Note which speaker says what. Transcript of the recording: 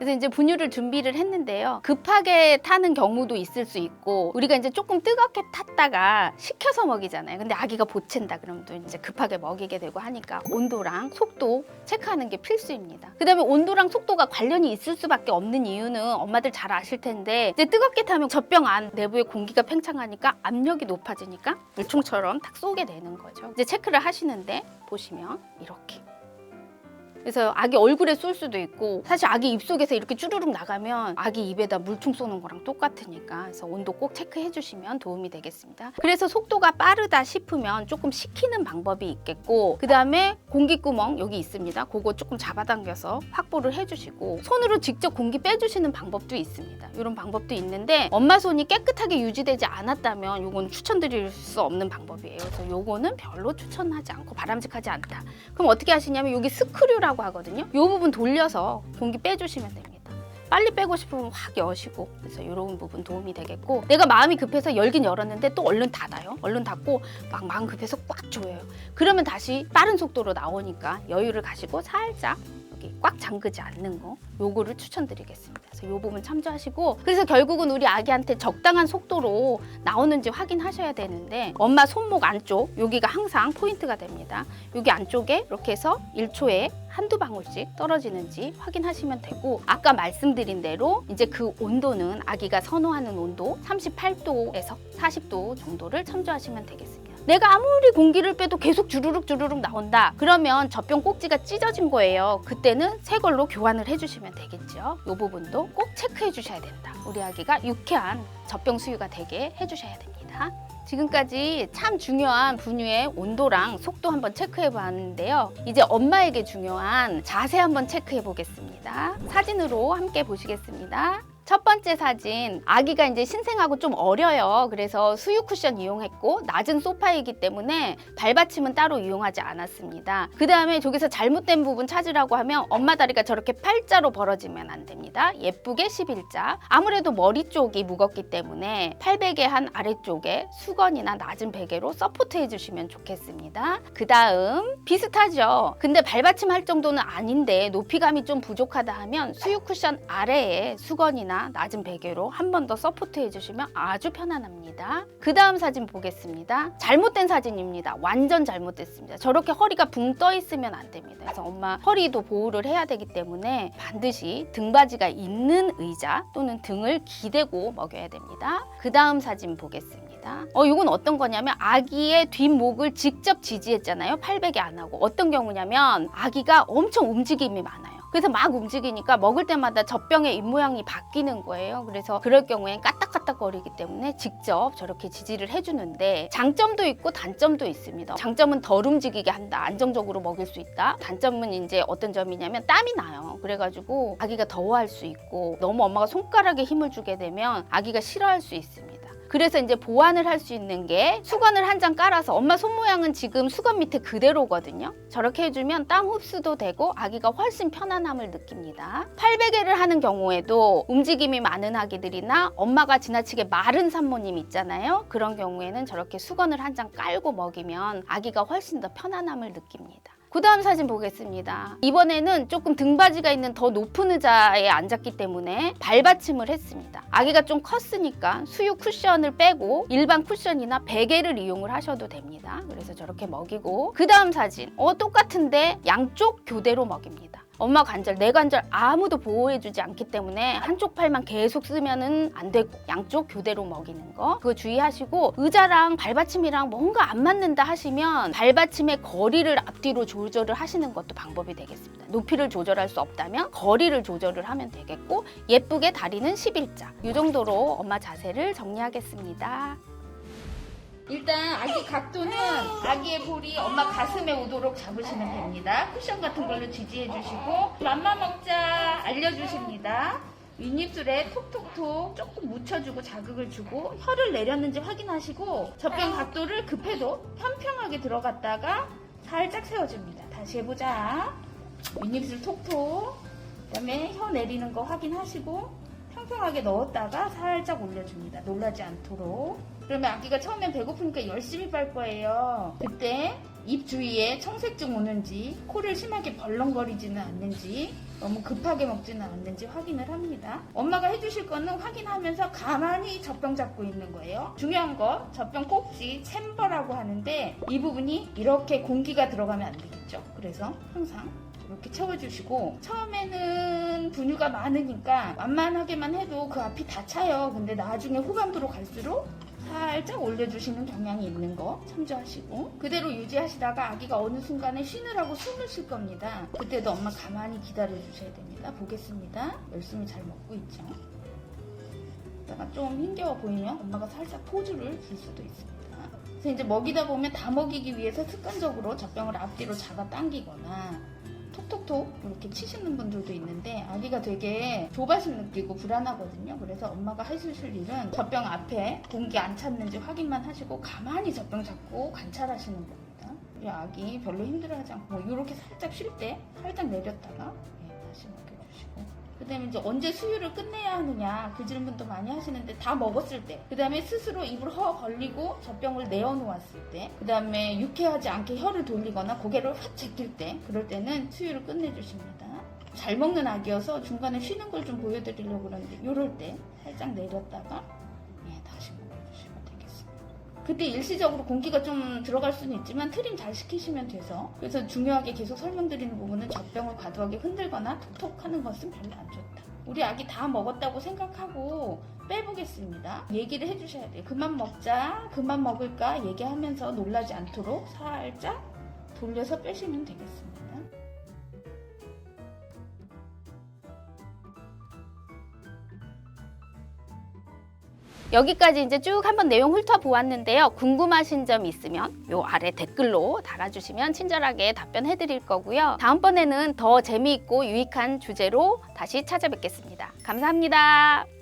Speaker 1: 그래서 이제 분유를 준비를 했는데요. 급하게 타는 경우도 있을 수 있고 우리가 이제 조금 뜨겁게 탔다가 식혀서 먹이잖아요. 근데 아기가 보챈다 그러면 또 이제 급하게 먹이게 되고 하니까 온도랑 속도 체크하는 게 필수입니다. 그다음에 온도랑 속도가 관련이 있을 수밖에 없는 이유는 엄마들 잘 아실 텐데 이제 뜨겁게 타면 젖병 안 내부에 공기가 팽창하니까 압력이 높아지니까 물총처럼 탁 쏘게 되는 거죠. 이제 체크를 하시는데 보시면 이렇게. 그래서 아기 얼굴에 쏠 수도 있고 사실 아기 입속에서 이렇게 쭈루룩 나가면 아기 입에다 물총 쏘는 거랑 똑같으니까 그래서 온도 꼭 체크해 주시면 도움이 되겠습니다. 그래서 속도가 빠르다 싶으면 조금 식히는 방법이 있겠고 그 다음에 공기구멍 여기 있습니다. 그거 조금 잡아당겨서 확보를 해주시고 손으로 직접 공기 빼주시는 방법도 있습니다. 이런 방법도 있는데 엄마 손이 깨끗하게 유지되지 않았다면 이건 추천드릴 수 없는 방법이에요. 그래서 이거는 별로 추천하지 않고 바람직하지 않다. 그럼 어떻게 하시냐면 여기 스크류라고 하거든요. 이 부분 돌려서 공기 빼주시면 됩니다. 빨리 빼고 싶으면 확 여시고 그래서 이런 부분 도움이 되겠고 내가 마음이 급해서 열긴 열었는데 또 얼른 닫아요. 얼른 닫고 막 마음 급해서 꽉 조여요. 그러면 다시 빠른 속도로 나오니까 여유를 가지고 살짝 여기 꽉 잠그지 않는 거 요거를 추천드리겠습니다. 그래서 요 부분 참조하시고 그래서 결국은 우리 아기한테 적당한 속도로 나오는지 확인하셔야 되는데 엄마 손목 안쪽 여기가 항상 포인트가 됩니다. 여기 안쪽에 이렇게 해서 1초에 한두 방울씩 떨어지는지 확인하시면 되고 아까 말씀드린 대로 이제 그 온도는 아기가 선호하는 온도 38도에서 40도 정도를 참조하시면 되겠습니다. 내가 아무리 공기를 빼도 계속 주르륵 나온다. 그러면 젖병 꼭지가 찢어진 거예요. 그때는 새 걸로 교환을 해주시면 되겠죠. 이 부분도 꼭 체크해 주셔야 된다. 우리 아기가 유쾌한 젖병 수유가 되게 해주셔야 됩니다. 지금까지 참 중요한 분유의 온도랑 속도 한번 체크해 봤는데요. 이제 엄마에게 중요한 자세 한번 체크해 보겠습니다. 사진으로 함께 보시겠습니다. 첫 번째 사진, 아기가 이제 신생하고 좀 어려요. 그래서 수유 쿠션 이용했고 낮은 소파이기 때문에 발받침은 따로 이용하지 않았습니다. 그 다음에 저기서 잘못된 부분 찾으라고 하면 엄마 다리가 저렇게 팔자로 벌어지면 안 됩니다. 예쁘게 11자. 아무래도 머리 쪽이 무겁기 때문에 팔베개 한 아래쪽에 수건이나 낮은 베개로 서포트 해주시면 좋겠습니다. 그 다음 비슷하죠. 근데 발받침 할 정도는 아닌데 높이감이 좀 부족하다 하면 수유 쿠션 아래에 수건이나 낮은 베개로 한 번 더 서포트 해주시면 아주 편안합니다. 그 다음 사진 보겠습니다. 잘못된 사진입니다. 완전 잘못됐습니다. 저렇게 허리가 붕 떠 있으면 안 됩니다. 그래서 엄마 허리도 보호를 해야 되기 때문에 반드시 등받이가 있는 의자 또는 등을 기대고 먹여야 됩니다. 그 다음 사진 보겠습니다. 이건 어떤 거냐면 아기의 뒷목을 직접 지지했잖아요. 팔베개 안 하고. 어떤 경우냐면 아기가 엄청 움직임이 많아요. 그래서 막 움직이니까 먹을 때마다 젖병의 입모양이 바뀌는 거예요. 그래서 그럴 경우엔 까딱까딱거리기 때문에 직접 저렇게 지지를 해주는데 장점도 있고 단점도 있습니다. 장점은 덜 움직이게 한다. 안정적으로 먹일 수 있다. 단점은 이제 어떤 점이냐면 땀이 나요. 그래가지고 아기가 더워할 수 있고 너무 엄마가 손가락에 힘을 주게 되면 아기가 싫어할 수 있습니다. 그래서 이제 보완을 할 수 있는 게 수건을 한 장 깔아서 엄마 손 모양은 지금 수건 밑에 그대로거든요. 저렇게 해주면 땀 흡수도 되고 아기가 훨씬 편안함을 느낍니다. 팔베개를 하는 경우에도 움직임이 많은 아기들이나 엄마가 지나치게 마른 산모님 있잖아요. 그런 경우에는 저렇게 수건을 한 장 깔고 먹이면 아기가 훨씬 더 편안함을 느낍니다. 그 다음 사진 보겠습니다. 이번에는 조금 등받이가 있는 더 높은 의자에 앉았기 때문에 발받침을 했습니다. 아기가 좀 컸으니까 수유 쿠션을 빼고 일반 쿠션이나 베개를 이용을 하셔도 됩니다. 그래서 저렇게 먹이고 그 다음 사진 똑같은데 양쪽 교대로 먹입니다. 엄마 관절, 내 관절 아무도 보호해주지 않기 때문에 한쪽 팔만 계속 쓰면은 안 되고 양쪽 교대로 먹이는 거 그거 주의하시고 의자랑 발받침이랑 뭔가 안 맞는다 하시면 발받침의 거리를 앞뒤로 조절을 하시는 것도 방법이 되겠습니다. 높이를 조절할 수 없다면 거리를 조절을 하면 되겠고 예쁘게 다리는 11자 이 정도로 엄마 자세를 정리하겠습니다. 일단 아기 각도는 아기의 볼이 엄마 가슴에 오도록 잡으시면 됩니다. 쿠션 같은 걸로 지지해 주시고 맘마 먹자 알려주십니다. 윗입술에 톡톡톡 조금 묻혀주고 자극을 주고 혀를 내렸는지 확인하시고 젖병 각도를 급해도 평평하게 들어갔다가 살짝 세워줍니다. 다시 해보자. 윗입술 톡톡 그다음에 혀 내리는 거 확인하시고 평평하게 넣었다가 살짝 올려줍니다. 놀라지 않도록. 그러면 아기가 처음엔 배고프니까 열심히 빨 거예요. 그때 입 주위에 청색증 오는지 코를 심하게 벌렁거리지는 않는지
Speaker 2: 너무 급하게 먹지는 않는지 확인을 합니다. 엄마가 해주실 거는 확인하면서 가만히 젖병 잡고 있는 거예요. 중요한 거 젖병 꼭지 챔버라고 하는데 이 부분이 이렇게 공기가 들어가면 안 되겠죠. 그래서 항상 이렇게 채워주시고 처음에는 분유가 많으니까 완만하게만 해도 그 앞이 다 차요. 근데 나중에 후반부로 갈수록 살짝 올려주시는 경향이 있는 거 참조하시고 그대로 유지하시다가 아기가 어느 순간에 쉬느라고 숨을 쉴 겁니다. 그때도 엄마 가만히 기다려 주셔야 됩니다. 보겠습니다. 열심히 잘 먹고 있죠. 이따가 좀 힘겨워 보이면 엄마가 살짝 포즈를 줄 수도 있습니다. 그래서 이제 먹이다 보면 다 먹이기 위해서 습관적으로 젖병을 앞뒤로 잡아 당기거나 톡톡톡 이렇게 치시는 분들도 있는데 아기가 되게 조바심 느끼고 불안하거든요. 그래서 엄마가 해주실 일은 젖병 앞에 공기 안 찼는지 확인만 하시고 가만히 젖병 잡고 관찰하시는 겁니다. 이 아기 별로 힘들어하지 않고 뭐 이렇게 살짝 쉴 때 살짝 내렸다가 다시 먹여주시고 그 다음에 이제 언제 수유를 끝내야 하느냐 그 질문도 많이 하시는데 다 먹었을 때 그 다음에 스스로 입을 허 벌리고 젖병을 내어놓았을 때 그 다음에 유쾌하지 않게 혀를 돌리거나 고개를 확 제낄 때 그럴 때는 수유를 끝내주십니다. 잘 먹는 아기여서 중간에 쉬는 걸 좀 보여드리려고 그러는데 이럴 때 살짝 내렸다가 다시 먹어주시면 되겠습니다. 그때 일시적으로 공기가 좀 들어갈 수는 있지만 트림 잘 시키시면 돼서 그래서 중요하게 계속 설명드리는 부분은 젖병을 과도하게 흔들거나 톡톡 하는 것은 별로 안 좋다. 우리 아기 다 먹었다고 생각하고 빼보겠습니다. 얘기를 해주셔야 돼요. 그만 먹자, 그만 먹을까 얘기하면서 놀라지 않도록 살짝 돌려서 빼시면 되겠습니다.
Speaker 1: 여기까지 이제 쭉 한번 내용 훑어보았는데요. 궁금하신 점 있으면 요 아래 댓글로 달아주시면 친절하게 답변해 드릴 거고요. 다음번에는 더 재미있고 유익한 주제로 다시 찾아뵙겠습니다. 감사합니다.